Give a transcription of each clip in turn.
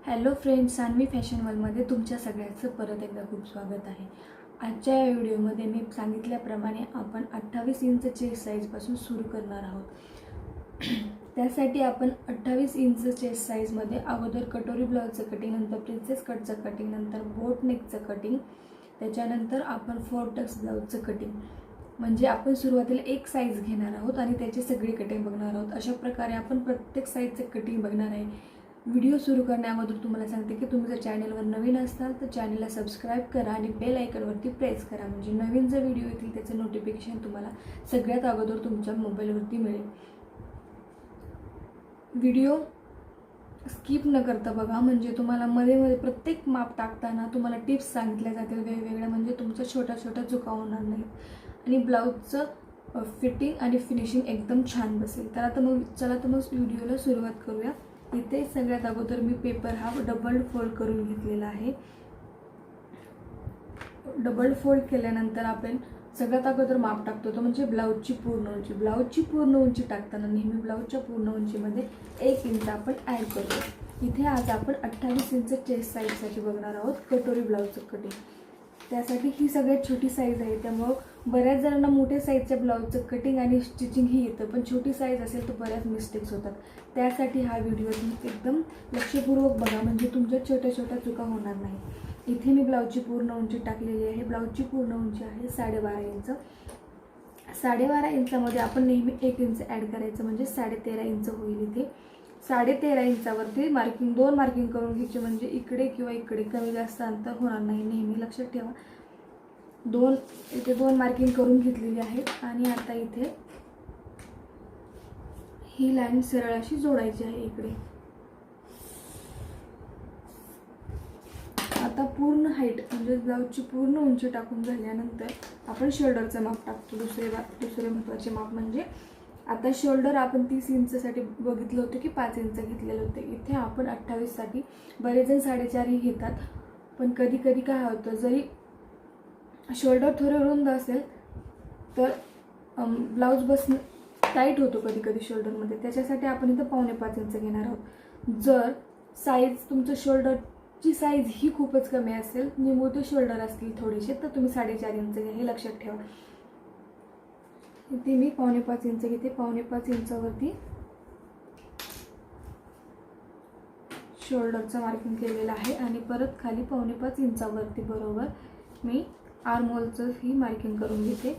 Hello friends, Saanvi fashion वर्ल्डमध्ये तुमच्या सगळ्यांचं परत एकदा खूप स्वागत आहे। आजच्या या व्हिडिओमध्ये मी सांगितल्याप्रमाणे आपण 28 इंच चेस्ट साईजपासून सुरू करणार आहोत। त्यासाठी आपण 28 इंच चेस्ट साईजमध्ये अगोदर कटोरी ब्लाउजचं कटिंग, नंतर प्रिन्सेस कटचं कटिंग, नंतर बोट नेकचं कटिंग, त्याच्यानंतर आपण 4 टक्स ब्लाउजचं कटिंग, म्हणजे आपण सुरुवातीला एक साईज घेणार आहोत आणि त्याची सगळी कटिंग बघणार आहोत। अशा प्रकारे आपण प्रत्येक साईजचं कटिंग बघणार आहे। व्हिडिओ सुरू करण्याअगोदर तुम्हाला सांगते की तुम्ही जर चॅनलवर नवीन असाल तर चॅनलला सबस्क्राईब करा आणि बेल आयकॉनवरती प्रेस करा, म्हणजे नवीन जे व्हिडिओ येतील त्याचं नोटिफिकेशन तुम्हाला सगळ्यात अगोदर तुमच्या मोबाईलवरती मिळेल। व्हिडिओ स्किप न करता बघा, म्हणजे तुम्हाला मध्ये प्रत्येक माप टाकताना तुम्हाला टिप्स सांगितल्या जातील वेगवेगळ्या, म्हणजे तुमच्या छोट्या चुका होणार नाहीत आणि ब्लाऊजचं फिटिंग आणि फिनिशिंग एकदम छान बसेल। तर आता चला व्हिडिओला सुरुवात करूया। इथे सगळ्यात अगोदर मी पेपर हा डबल फोल्ड करून घेतलेला आहे। डबल फोल्ड केल्यानंतर आपण सगळ्यात अगोदर माप टाकतो तो म्हणजे ब्लाऊजची पूर्ण उंची। ब्लाऊजची पूर्ण उंची टाकताना नेहमी ब्लाऊजच्या पूर्ण उंचीमध्ये 1 इंच आपण ॲड करतो। इथे आज आपण 28 इंच चेस्ट साईजसाठी बघणार आहोत कटोरी ब्लाऊजचं कटिंग। त्यासाठी ही सगळ्यात छोटी साईज आहे, त्यामुळं बऱ्याच जणांना मोठ्या साईजच्या ब्लाऊजचं कटिंग आणि स्टिचिंग ही येतं, पण छोटी साईज असेल तर बऱ्याच मिस्टेक्स होतात। त्यासाठी हा व्हिडिओ तुम्ही एकदम लक्षपूर्वक बघा, म्हणजे तुमच्या छोट्या चुका होणार नाही। इथे मी ब्लाऊजची पूर्ण उंची टाकलेली आहे। ब्लाऊजची पूर्ण उंची आहे 12.5 इंच। 12.5 इंचामध्ये आपण नेहमी 1 इंच ॲड करायचं, म्हणजे 13.5 इंच होईल। इथे 13.5 इंचावरती दोन मार्किंग करून घ्यायचे, म्हणजे इकडे किंवा इकडे कमी जास्त अंतर होणार नाही, नेहमी लक्षात ठेवा। इथे दोन मार्किंग करून घेतलेली आहे आणि आता इथे ही लाईन सरळ अशी जोडायची आहे इकडे। आता पूर्ण हाईट म्हणजे ब्लाऊजची पूर्ण उंची टाकून झाल्यानंतर आपण शोल्डरचं माप टाकतो। दुसरे महत्त्वाचे माप म्हणजे आता शोल्डर आपण 30 इंचसाठी बघितलं होतं की 5 इंच घेतलेलं होतं। इथे आपण 28 साठी बरेच जण 4.5 घेतात, पण कधी काय होतं, जरी शोल्डर थोडं रुंद असेल तर ब्लाऊज बसणं टाईट होतो कधी शोल्डरमध्ये, त्याच्यासाठी आपण इथं 4.25 इंच घेणार आहोत। जर साईज तुमचं शोल्डरची साईज ही खूपच कमी असेल, निमुळते शोल्डर असतील थोडेसे, तर तुम्ही 4.5 इंच घ्या, हे लक्षात ठेवा। इथे मी 4.25 इंच घेते। 4.25 इंचावरती शोल्डरचं मार्किंग केलेलं आहे आणि परत खाली 4.25 इंचावरती बरोबर मी आर्महोलचं ही मार्किंग करून घेते।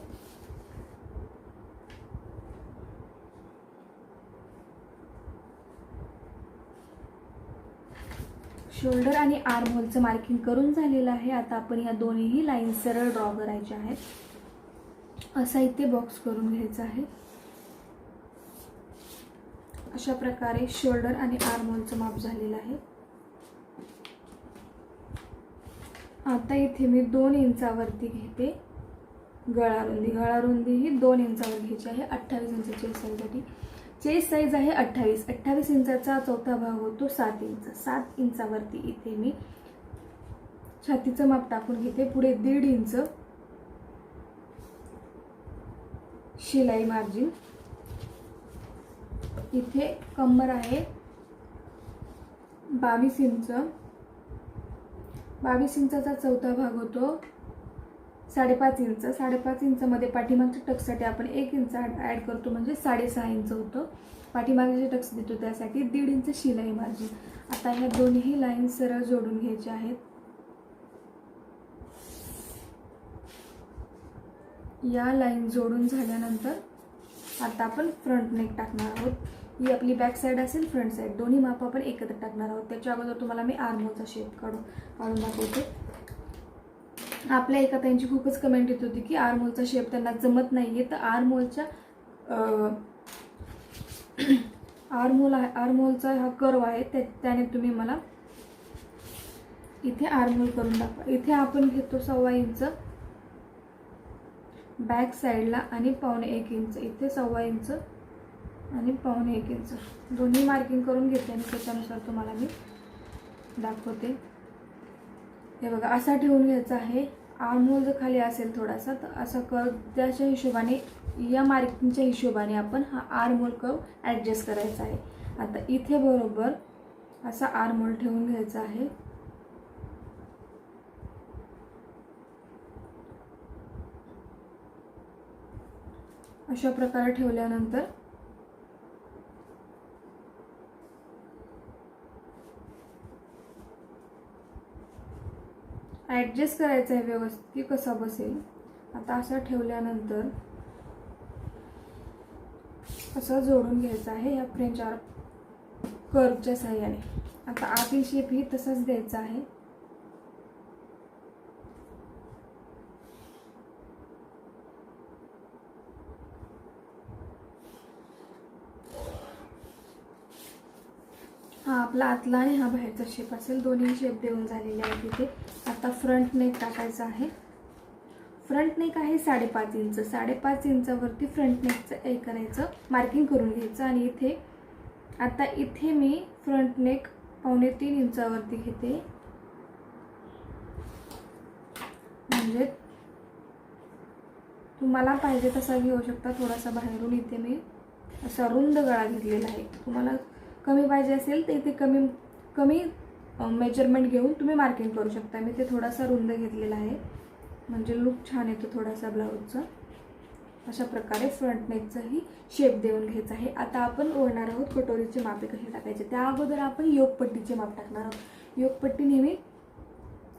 शोल्डर आणि आर्महोलचं मार्किंग करून झालेलं आहे। आता आपण या दोन्हीही लाईन सरळ ड्रॉ करायच्या आहेत। असा इथे बॉक्स करून घ्यायचा आहे। अशा प्रकारे शोल्डर आणि आर्महोलचं माप झालेलं आहे। आता इथे मी 2 इंचावरती घेते गळा रुंदी ही 2 इंचावर घ्यायची आहे 28 इंच चेस्ट साईजसाठी। चेस्ट साईज आहे 28 इंचाचा चौथा भाग होतो 7 इंच। 7 इंचावरती इथे मी छातीचं माप टाकून घेते। पुढे 1.5 इंच शिलाई मार्जिन। इथे कंबर आहे 22 इंच। 22 इंचाचा चौथा भाग होतो 5.5 इंच। 5.5 इंचमध्ये पाठीमागच्या टक्ससाठी आपण 1 इंच ॲड करतो, म्हणजे 6.5 इंच होतं। पाठीमागचे टक्स देतो त्यासाठी 1.5 इंच शिलाई मार्जिन। आता ह्या दोन्ही लाईन सरळ जोडून घ्यायच्या आहेत। या लाईन जोडून झाल्यानंतर आता आपण फ्रंट नेक टाकणार आहोत। ही आपली बॅक साईड असेल, फ्रंट साईड, दोन्ही माप आपण एकत्र टाकणार आहोत। त्याच्या अगोदर तुम्हाला मी आर्महोलचा शेप काढून दाखवते। आपल्या एका ताईंची खूपच कमेंट येत होती की आर्महोलचा शेप त्यांना जमत नाहीये, तर आर्महोलचा हा कर्व आहे, त्याने तुम्ही मला इथे आर्महोल करून दाखवा। इथे आपण घेतो 1.25 इंच बॅक साईडला आणि 1.25 इंच इथे, 1.25 इंच आणि 1.25 इंच दोन्ही मार्किंग करून घेते आणि त्याच्यानुसार तुम्हाला मी दाखवते। हे बघा, असा ठेवून घ्यायचा आहे। आर्महोल जर खाली असेल थोडासा तर असा कर्व त्याच्या हिशोबाने, या मार्किंगच्या हिशोबाने आपण हा आर्महोल कर्व ॲडजस्ट करायचा आहे। आता इथे बरोबर असा आर्महोल ठेवून घ्यायचा आहे. अशा प्रकारे ठेवल्यानंतर ॲडजस्ट करायचं आहे व्यवस्थित की कसा बसेल. आता असं ठेवल्यानंतर असं जोडून घ्यायचं आहे या फ्रेंच आर्क कर्वच्या साहाय्याने. आता आतील शेप ही तसाच द्यायचा आहे. हा आपला आतला आणि हा बाहेरचा शेप असेल. दोन्ही शेप देऊन झालेले आहेत इथे. आता फ्रंट नेक टाकायचा आहे. फ्रंट नेक आहे 5.5 इंच. 5.5 इंचावरती फ्रंट नेकचं हे करायचं, मार्किंग करून घ्यायचं. आणि इथे आता इथे मी फ्रंट नेक 2.25 इंचावरती घेते. म्हणजे तुम्हाला पाहिजे तसा घेऊ शकता. थोडासा बाहेरून इथे मी असा रुंद गळा घेतलेला आहे. तुम्हाला कमी पाहिजे असेल तर इथे कमी मेजरमेंट घेऊन तुम्ही मार्किंग करू शकता. मी ते थोडासा रुंद घेतलेला आहे म्हणजे लुक छान येतो थोडासा ब्लाऊजचा. अशा प्रकारे फ्रंट नेकचाही शेप देऊन घ्यायचा आहे. आता आपण ओढणार आहोत कटोरीचे मापे कसे टाकायचे. त्या अगोदर आपण योगपट्टीचे माप टाकणार आहोत. योगपट्टी नेहमी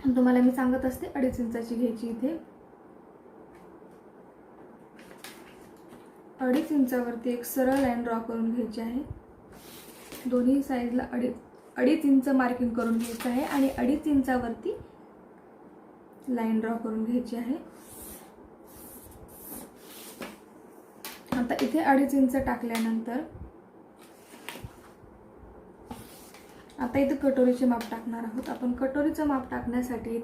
तुम्हाला मी सांगत असते 2.5 इंचाची घ्यायची. इथे 2.5 इंचावरती एक सरळ लाईन ड्रॉ करून घ्यायची आहे. दोन्ही साईडला 2.5 इंच मार्किंग करून घ्यायचं आहे आणि 2.5 इंचावरती लाईन ड्रॉ करून घ्यायची आहे. आता इथे 2.5 इंच टाकल्यानंतर आता इथे कटोरीचे माप टाकणार आहोत आपण. कटोरीचं माप टाकण्यासाठी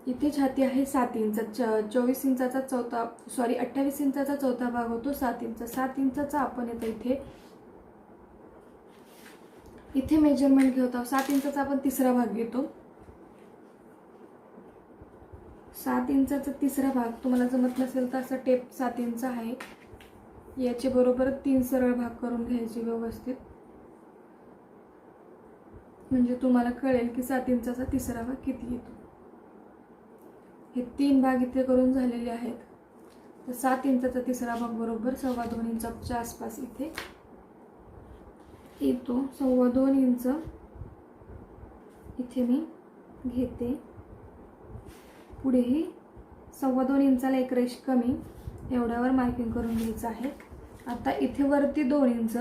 इथे छाती आहे 7 इंच. 28 इंचाचा 28 इंचाचा चौथा भाग होतो 7 इंच. 7 इंचाचा आपण इथे मेजरमेंट घेत आहोत. 7 इंचाचा आपण तिसरा भाग घेतो. 7 इंचाचा तिसरा भाग तुम्हाला जमत नसेल तर असं टेप 7 इंच आहे याचे बरोबर 3 सरळ भाग करून घ्यायचे व्यवस्थित. म्हणजे तुम्हाला कळेल की 7 इंचाचा तिसरा भाग किती येतो. हे 3 भाग इथे करून झालेले आहेत. तर 7 इंचाचा तिसरा भाग बरोबर 2.25 इंचाच्या आसपास इथे येतो. 2.25 इंच इथे मी घेते. पुढेही 2.25 इंचाला एक रेष कमी एवढ्यावर मार्किंग करून घ्यायचं आहे. आता इथे वरती 2 इंच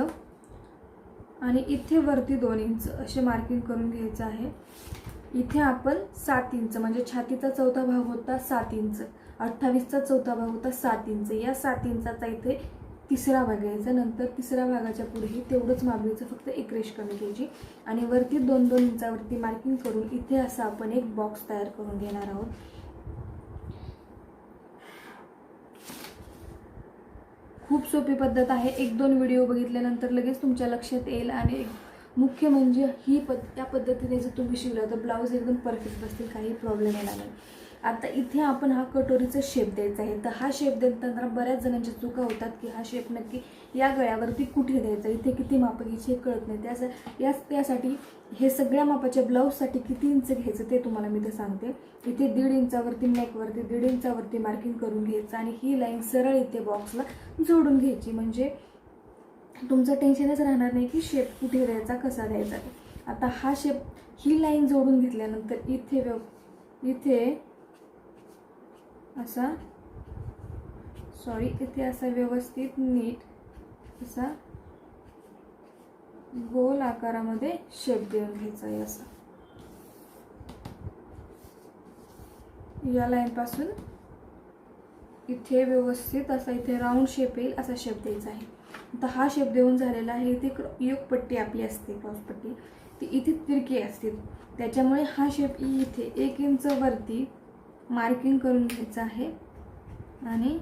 आणि इथे वरती 2 इंच असे मार्किंग करून घ्यायचं आहे. इथे आपण 7 इंच म्हणजे छातीचा चौथा भाग होता 7 इंच, 28चा चौथा भाग होता 7 इंच. या 7 इंचाचा इथे तिसरा भाग घ्यायचा. नंतर तिसऱ्या भागाच्या पुढेही तेवढंच माप घ्यायचं, फक्त एक रेष कमी घ्यायची आणि वरती 2-2 इंचावरती मार्किंग करून इथे असा आपण एक बॉक्स तयार करून घेणार आहोत. खूप सोपी पद्धत आहे. 1-2 व्हिडिओ बघितल्यानंतर लगेच तुमच्या लक्षात येईल. आणि मुख्य म्हणजे त्या पद्धतीने जर तुम्ही शिवलं तर ब्लाऊज एकदम परफेक्ट बसतील, काही प्रॉब्लेम येणार नाही. आता इथे आपण हा कटोरीचा शेप द्यायचा आहे. तर हा शेप देताना बऱ्याच जणांच्या चुका होतात की हा शेप नक्की या गळ्यावरती कुठे द्यायचा, इथे किती माप घ्यायची हे कळत नाही. त्यासाठी हे सगळ्या मापाच्या ब्लाऊजसाठी किती इंच घ्यायचं ते तुम्हाला मी ते सांगते. इथे 1.5 इंचावरती नेकवरती 1.5 इंचावरती मार्किंग करून घ्यायचं आणि ही लाईन सरळ इथे बॉक्सला जोडून घ्यायची. म्हणजे तुमचं टेन्शनच राहणार नाही की शेप कुठे द्यायचा, कसा द्यायचा. आता हा शेप ही लाईन जोडून घेतल्यानंतर इथे असा व्यवस्थित नीट असा गोल आकारामध्ये शेप देऊन घ्यायचा आहे. असा या लाईन पासून इथे व्यवस्थित असा इथे राऊंड शेप येईल असा शेप द्यायचा आहे. आता हा शेप देऊन झालेला आहे. इथे योगपट्टी आपली असते, क्रॉसपट्टी ती इथे तिरकी असते, त्याच्यामुळे हा शेप इथे 1 इंच वरती मार्किंग करून घ्यायचा आहे आणि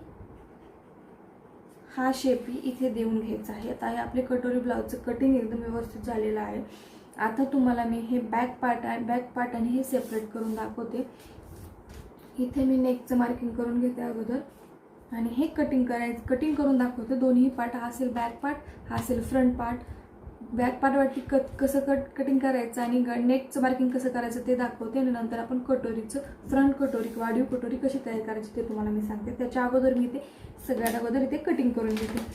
हा शेप इथे देऊन घ्यायचा आहे. आता हे आपले कटोरी ब्लाऊजचं कटिंग एकदम व्यवस्थित झालेलं आहे. आता तुम्हाला मी हे बॅक पार्ट आणि हे सेपरेट करून दाखवते. इथे मी नेकचं मार्किंग करून घेते अगोदर आणि हे कटिंग करून दाखवते. दोन्ही पार्ट, हा असेल बॅक पार्ट, हा असेल फ्रंट पार्ट. बॅक पार्टवरती कसं कटिंग करायचं आणि नेकचं मार्किंग कसं करायचं ते दाखवते आणि नंतर आपण कटोरीचं फ्रंट कटोरी वाढीव कटोरी कशी तयार करायची ते तुम्हाला मी सांगते. त्याच्या अगोदर मी ते सगळ्यात अगोदर इथे कटिंग करून घेते.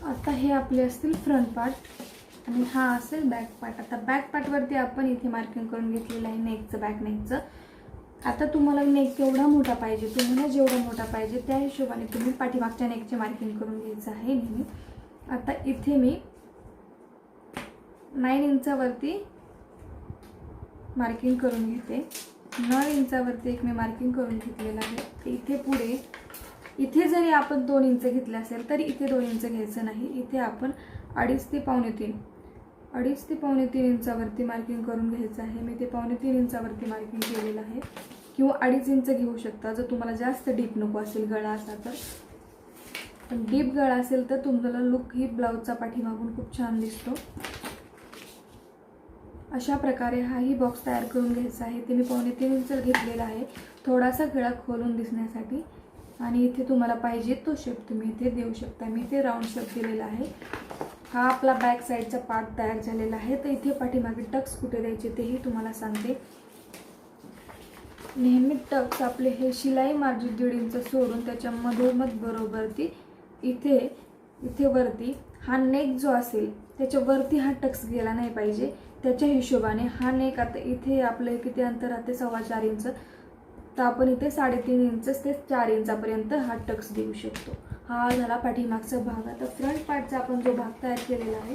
आता हे आपले असतील फ्रंट पार्ट आणि हा असेल बॅक पार्ट. आता बॅक पार्टवरती आपण इथे मार्किंग करून घेतलेलं आहे नेकचं, बॅक नेकचं. आता तुम्हाला नेक केवढा मोठा पाहिजे, तुम्हाला जेवढा मोठा पाहिजे त्या हिशोबाने तुम्ही पाठीमागच्या नेकचे मार्किंग करून घ्यायचं आहे नेहमी. आता इथे मी 9 इंचावरती मार्किंग करून घेते. 9 इंचावरती एक मी मार्किंग करून घेतलेलं आहे. इथे पुढे इथे जरी आपण 2 इंच घेतले असेल तरी इथे 2 इंच घ्यायचं नाही. इथे आपण 2.5 ते 3.5 इंचावरती मार्किंग करून घ्यायचं आहे. मी ते 3.5 इंचावरती मार्किंग केलेलं आहे किंवा 2.5 इंच घेऊ शकता जर तुम्हाला जास्त डीप नको असेल गळा असा तर. पण डीप गळा असेल तर तुम्हाला लुक ही ब्लाऊजचा पाठीमागून खूप छान दिसतो. अशा प्रकारे हाही बॉक्स तयार करून घ्यायचा आहे. ते मी 3.5 इंच घेतलेला आहे थोडासा गळा खोलून दिसण्यासाठी. आणि इथे तुम्हाला पाहिजे तो शेप तुम्ही इथे देऊ शकता. मी इथे राऊंड शेप दिलेला आहे. हा आपला बॅक साईडचा पार्ट तयार झालेला आहे. तर इथे पाठीमागे टक्स कुठे द्यायचे तेही तुम्हाला सांगते. नेहमी टक्स आपले हे शिलाई मार्जिन 1.5 इंच सोडून त्याच्या मधोमध बरोबर ती इथे वरती हा नेक जो असेल त्याच्यावरती हा टक्स गेला नाही पाहिजे. त्याच्या हिशोबाने हा नेक आता इथे आपलं किती अंतर राहते 4.25 इंच, तर आपण इथे 3.5 इंच ते 4 इंचापर्यंत हा टक्स देऊ शकतो. हा झाला पाठीमागचा भाग. आता फ्रंट पार्टचा आपण जो भाग तयार केलेला आहे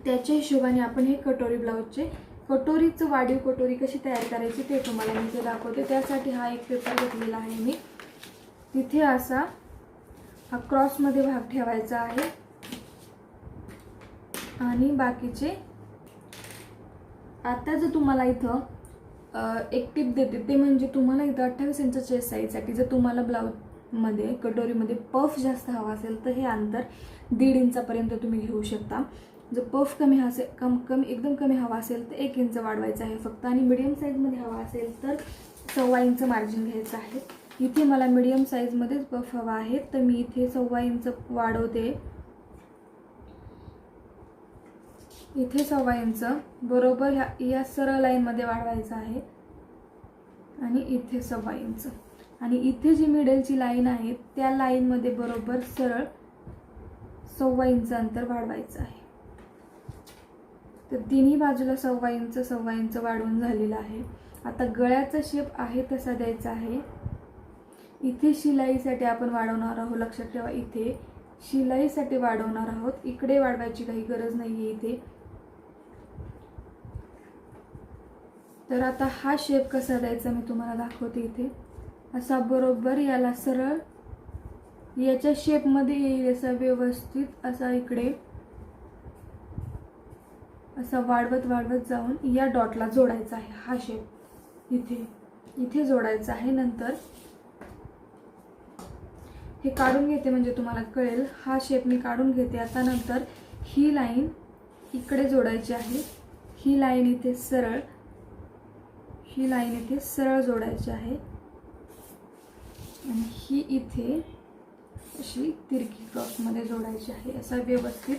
त्याच्या हिशोबाने आपण हे कटोरी ब्लाऊजचे कटोरीचं वाढीव कटोरी कशी तयार करायची ते तुम्हाला मी इथे दाखवते. त्यासाठी हा एक पेपर घेतलेला आहे मी. तिथे असा हा क्रॉसमध्ये भाग ठेवायचा आहे आणि बाकीचे आता जर तुम्हाला इथं एक टिप देते ते म्हणजे तुम्हाला इथं 28 इंच चेस्ट साईजसाठी जर तुम्हाला ब्लाऊजमध्ये कटोरीमध्ये पफ जास्त हवा असेल तर हे अंतर 1.5 इंचापर्यंत तुम्ही घेऊ शकता. जर पफ कमी एकदम कमी हवा असेल तर 1 इंच वाढवायचं आहे फक्त. आणि मिडियम साईजमध्ये हवा असेल तर 1.25 इंच मार्जिन घ्यायचं आहे. इथे मला मिडियम साईजमध्येच पफ हवा आहे तर मी इथे 1.25 इंच वाढवते. इथे 1.25 इंच बरोबर या सरळ लाईनमध्ये वाढवायचं आहे आणि इथे 1.25 इंच आणि इथे जी मिडलची लाईन आहे त्या लाईनमध्ये बरोबर सरळ 1.25 इंच अंतर वाढवायचं आहे. तर तिन्ही बाजूला 1.25 इंच वाढवून झालेलं आहे. आता गळ्याचा शेप आहे तसा द्यायचा आहे. इथे शिलाईसाठी आपण वाढवणार आहोत, लक्षात ठेवा. इथे शिलाईसाठी वाढवणार आहोत, इकडे वाढवायची काही गरज नाहीये इथे. तर आता हा शेप कसा द्यायचा मी तुम्हाला दाखवते. इथे असा बरोबर याला सरळ याच्या शेपमध्ये येईल असा व्यवस्थित असा इकडे असा वाढवत जाऊन या डॉटला जोडायचा आहे. हा शेप इथे जोडायचा आहे. नंतर हे काढून घेते म्हणजे तुम्हाला कळेल. हा शेप मी काढून घेते आता. नंतर ही लाईन इकडे जोडायची आहे. ही लाईन इथे सरळ जोडायची आहे आणि ही इथे अशी तिरकी क्रॉसमध्ये जोडायची आहे. असा व्यवस्थित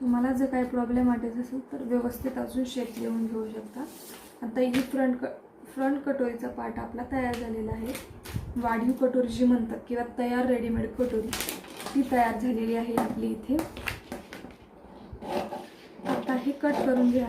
तुम्हाला जर काही प्रॉब्लेम वाटत असेल तर व्यवस्थित अजून शेप देऊन घेऊ शकता. आता ही फ्रंट कटोरीचा पार्ट आपला तयार झालेला आहे. वाढीव कटोरी जी म्हणतात किंवा तयार रेडीमेड कटोरी ती तयार झालेली आहे आपली इथे. आता हे कट करून घ्या.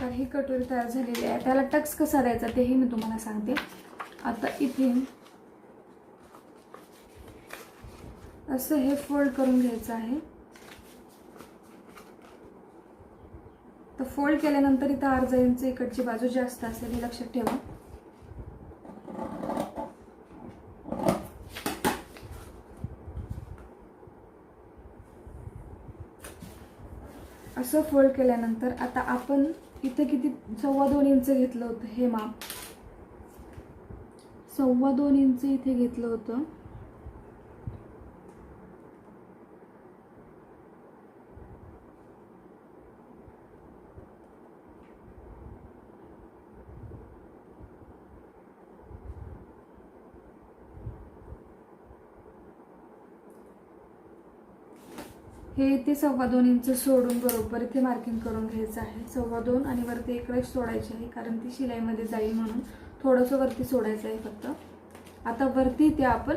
प्रकारे ही कटोरी तयार झालेली आहे. त्याला टक्स कसा द्यायचा तेही मी तुम्हाला सांगते. आता इथे असं हे फोल्ड करून घ्यायचं आहे. तर फोल्ड केल्यानंतर इथं अर्धा इंच इकडची बाजू जास्त असेल हे लक्षात ठेवा. असं फोल्ड केल्यानंतर आता आपण इथं किती 2.25 इंच घेतलं होतं हे माप, 2.25 इंच इथे घेतलं होतं. हे इथे 2.25 इंच सोडून बरोबर इथे मार्किंग करून घ्यायचं आहे. 2.25 आणि वरती एक रेष सोडायची आहे कारण ती शिलाईमध्ये जाईल म्हणून थोडंसं वरती सोडायचं आहे फक्त. आता वरती ते आपण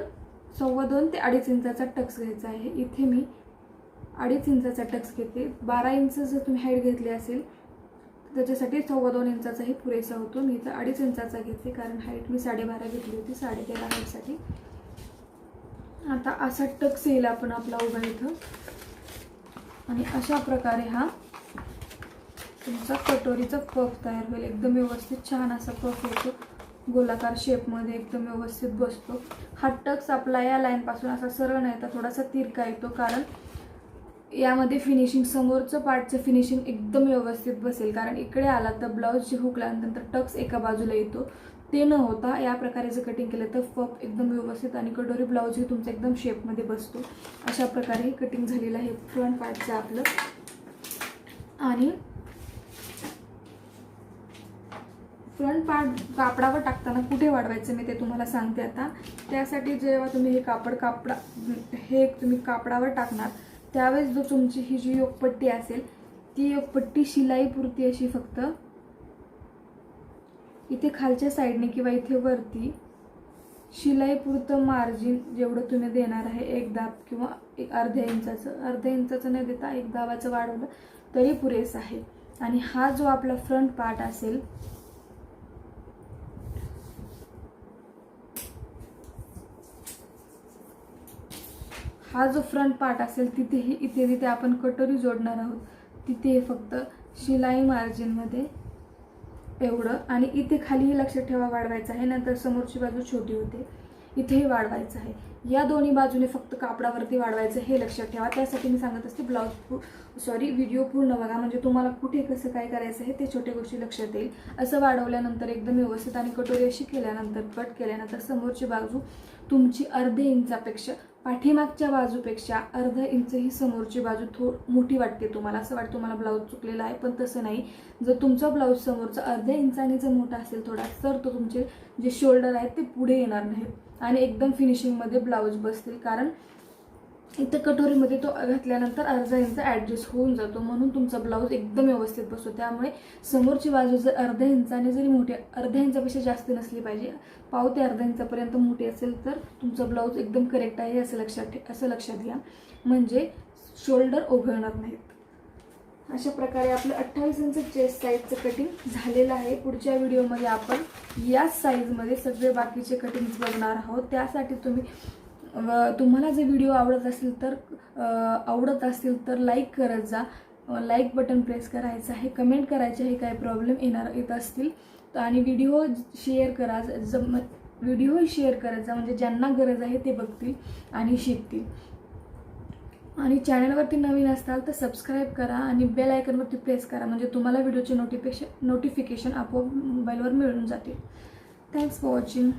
2.25 ते 2.5 इंचाचा टक्स घ्यायचा आहे. इथे मी 2.5 इंचाचा टक्स घेते. 12 इंच जर तुम्ही हाईट घेतली असेल तर त्याच्यासाठी 2.25 इंचाचाही पुरेसा होतो. मी इथं 2.5 इंचाचा घेते कारण हाईट मी 12.5 घेतली होती 13.5 हाईटसाठी. आता असा टक्स येईल आपण आपला उभा इथं आणि अशा प्रकारे हा तुमचा कटोरीचा पफ तयार होईल. एकदम व्यवस्थित छान असा पफ येतो, गोलाकार शेपमध्ये एकदम व्यवस्थित बसतो. हा टक्स आपला या लाईनपासून असा सरळ नाही तर थोडासा तिरका येतो कारण यामध्ये फिनिशिंग समोरचं पार्टचं फिनिशिंग एकदम व्यवस्थित बसेल. कारण इकडे आला तर ब्लाऊजची हुक लावल्यानंतर टक्स एका बाजूला येतो, ते न होता या प्रकारे जर कटिंग केलं तर पफ एकदम व्यवस्थित आणि कटोरी ब्लाऊजही तुमचा एकदम शेपमध्ये बसतो. अशा प्रकारे हे कटिंग झालेलं आहे फ्रंट पार्टचं आपलं. आणि फ्रंट पार्ट कापडावर टाकताना कुठे वाढवायचं मी ते तुम्हाला सांगते. आता त्यासाठी जेव्हा तुम्ही हे तुम्ही कापडावर टाकणार त्यावेळेस जो तुमची ही जी योगपट्टी असेल ती योगपट्टी शिलाईपुरती अशी फक्त इथे खालच्या साईडने किंवा इथे वरती शिलाईपुरतं मार्जिन जेवढं तुम्ही देणार आहे 1 दाब किंवा अर्ध्या इंचाचं न देता 1 दाबाचं वाढवलं तरी पुरेसं आहे. आणि हा जो आपला फ्रंट पार्ट असेल तिथे आपण कटोरी जोडणार आहोत तिथे फक्त शिलाई मार्जिनमध्ये एवढं. आणि इथे खालीही लक्षात ठेवा वाढवायचं आहे, नंतर समोरची बाजू छोटी होते इथेही वाढवायचं आहे. या दोन्ही बाजूने फक्त कापडावरती वाढवायचं हे लक्षात ठेवा. त्यासाठी मी सांगत असते व्हिडिओ पूर्ण बघा म्हणजे तुम्हाला कुठे कसं काय करायचं आहे ते छोट्या गोष्टी लक्षात येईल. असं वाढवल्यानंतर एकदम व्यवस्थित आणि कटोरी अशी केल्यानंतर कट केल्यानंतर समोरची बाजू तुमची अर्धे इंचापेक्षा पाठीमागच्या बाजूपेक्षा अर्धा इंच ही समोरची बाजू मोठी वाटते तुम्हाला. असं वाटतं तुम्हाला ब्लाऊज चुकलेला आहे, पण तसं नाही. जर तुमचा ब्लाऊज समोरचा अर्ध्या इंचाने जर मोठा असेल थोडा तर तो तुमचे जे शोल्डर आहेत ते पुढे येणार नाहीत आणि एकदम फिनिशिंगमध्ये ब्लाऊज बसतील. कारण इथं कटोरीमध्ये तो घातल्यानंतर अर्धा इंच ॲडजस्ट होऊन जातो म्हणून तुमचा ब्लाऊज एकदम व्यवस्थित बसतो. त्यामुळे समोरची बाजू जर अर्ध्या इंचाने जरी मोठी अर्ध्या इंचापेक्षा जास्त नसली पाहिजे, पाव ते अर्धा इंचापर्यंत मोठी असेल तर तुमचा ब्लाऊज एकदम करेक्ट आहे असं लक्षात घ्या. म्हणजे शोल्डर ओघळणार नाहीत. अशा प्रकारे आपलं 28 इंच चेस्ट साईजचं कटिंग झालेलं आहे. पुढच्या व्हिडिओमध्ये आपण याच साईजमध्ये सगळे बाकीचे कटिंग्स बघणार आहोत. त्यासाठी तुम्हाला जर व्हिडिओ आवडत असतील तर लाईक करत जा. लाईक बटन प्रेस करायचं आहे, कमेंट करायचे आहे काय प्रॉब्लेम येत असतील आणि व्हिडिओ शेअर करत जा म्हणजे ज्यांना गरज आहे ते बघतील आणि शिकतील. आणि चॅनलवरती नवीन असाल तर सबस्क्राईब करा आणि बेल आयकॉनवरती प्रेस करा म्हणजे तुम्हाला व्हिडिओचे नोटिफिकेशन आपोआप मोबाईलवर मिळून जातील. Thanks for watching.